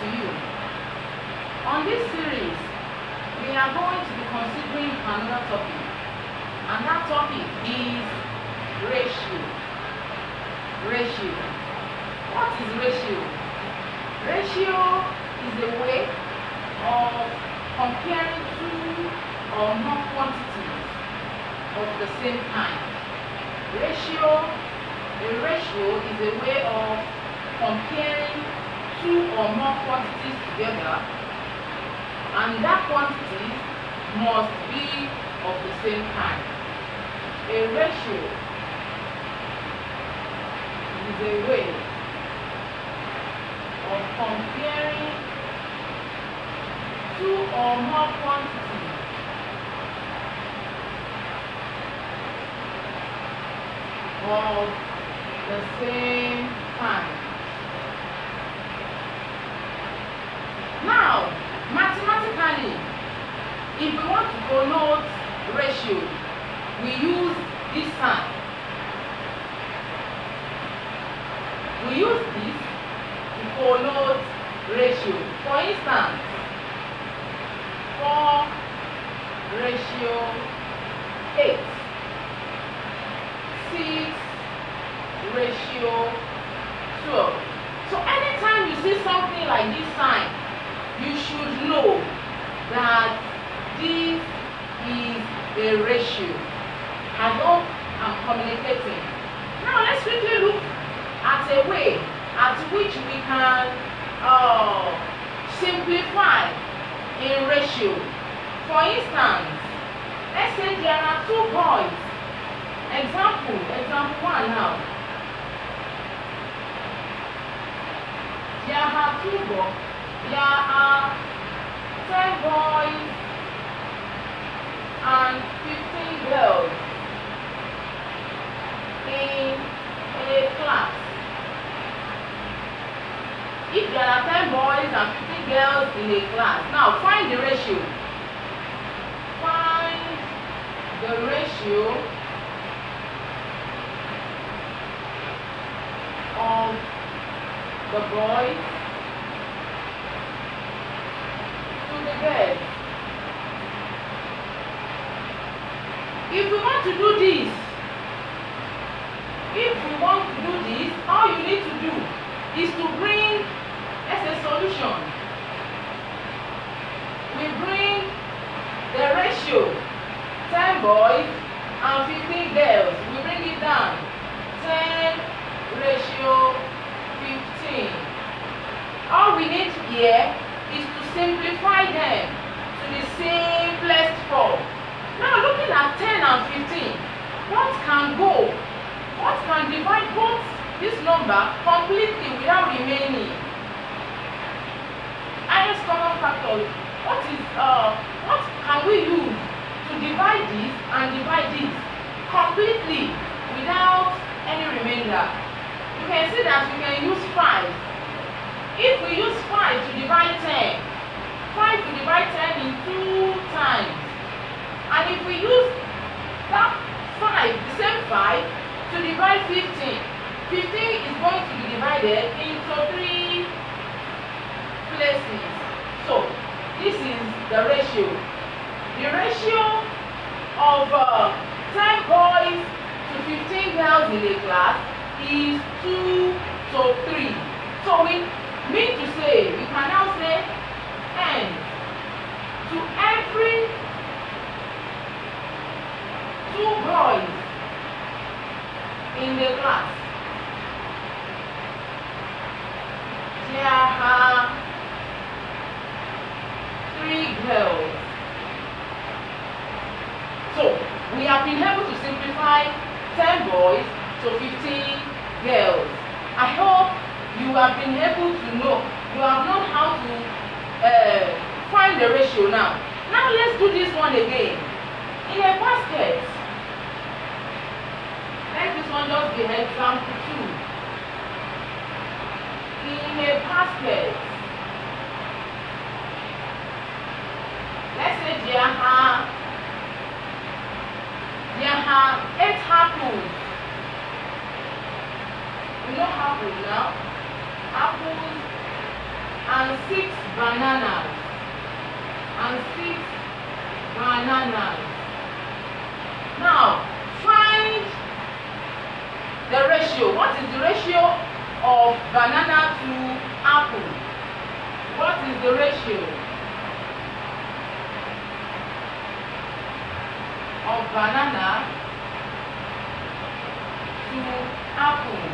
to you. On this series, we are going to be considering another topic, and that topic is ratio. Ratio. What is ratio? Ratio is a way of comparing two or more quantities of the same kind. A ratio is a way of comparing two or more quantities together, and that quantity must be of the same kind. A ratio is a way of comparing two or more quantities of the same kind. Now, mathematically, if we want to connote ratio, we use this sign. We use this to connote ratio. For instance, 4 ratio 8, 6 ratio 12. So anytime you see something like this sign, you should know that this is a ratio. I hope I'm communicating. Now let's quickly look at a way at which we can simplify a ratio. For instance, let's say there are two boys. Example 1 now. There are 2 boys. There are 10 boys and 15 girls in a class. If there are 10 boys and 15 girls in a class, now find the ratio. Find the ratio of the boys to the girls. If we want to do this, all you need to do is to bring as a solution. We bring the ratio 10 boys and 15 girls. We bring it down. 10 ratio 15. All we need here is to simplify them to the simplest form. Now looking at 10 and 15, what can divide both this number completely without remaining? Highest common factor. What can we use to divide this and divide this completely without any remainder? You can see that we can use 5. If we use 5 to divide 10, 5 to divide 10 in 2 times. And if we use that 5, the same 5, to divide 15, 15 is going to be divided into 3 places. So, this is the ratio. The ratio of 10 boys to 15 girls in a class is 2 to 3. So, we mean to say, we can now say n to every 2 boys in the class. There are 3 girls. So, we have been able to simplify 10 boys to 15 girls. I hope you have been able to know, you have known how to find the ratio now. Now let's do this one again. In a basket, let this one just be example 2. In a basket, let's say there are 8 apples. You know apples now? Apples and and 6 bananas. And 6 bananas. Now, find the ratio. What is the ratio of banana to apple? What is the ratio of banana to apple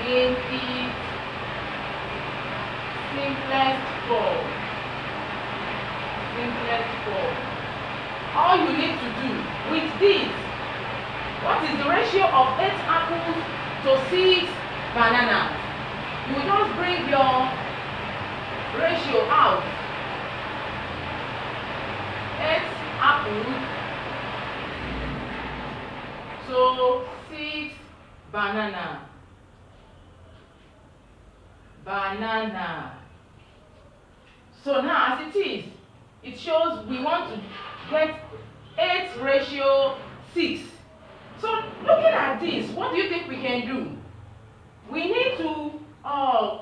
in its simplest form? All you need to do with this, what is the ratio of 8 apples to 6 bananas? You will just bring your ratio out. 8 apples to 6 banana. So now, as it is, it shows we want to get 8 ratio 6. So looking at this, what do you think we can do? We need to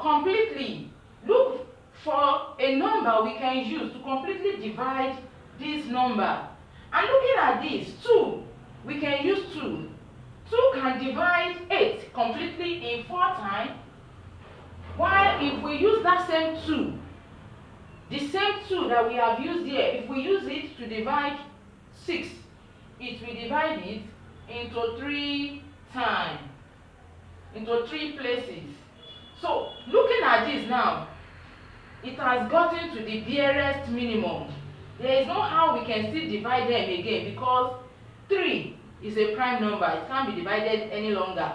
completely look for a number we can use to completely divide this number. And looking at this, 2, we can use 2. 2 can divide 8 completely in 4 times. While if we use that same 2, the same 2 that we have used here, if we use it to divide 6, it will divide it into 3 times, into 3 places. So, looking at this now, it has gotten to the barest minimum. There is no how we can still divide them again because 3 is a prime number. It can't be divided any longer.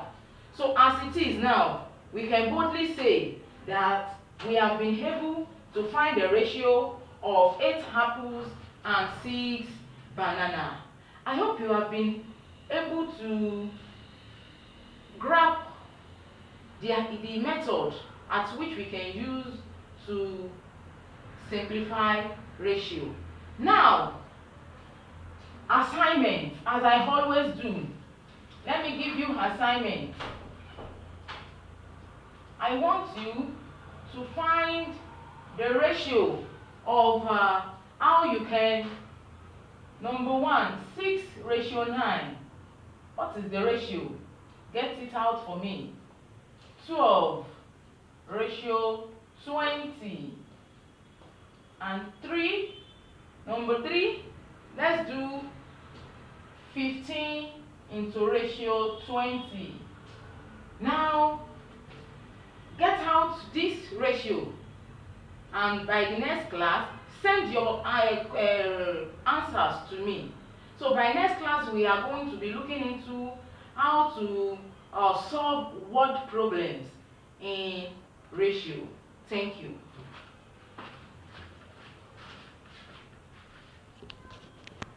So, as it is now, we can boldly say that we have been able to find the ratio of 8 apples and 6 bananas. I hope you have been able to grasp the method at which we can use to simplify ratio. Now, assignment, as I always do. Let me give you assignment. I want you to find the ratio of how you can, number 1, 6 ratio 9. What is the ratio? Get it out for me. 12 ratio 20. And 3, number 3, let's do 15 into ratio 20. Now, get out this ratio, and by the next class, send your answers to me. So by next class, we are going to be looking into how to solve word problems in ratio. Thank you.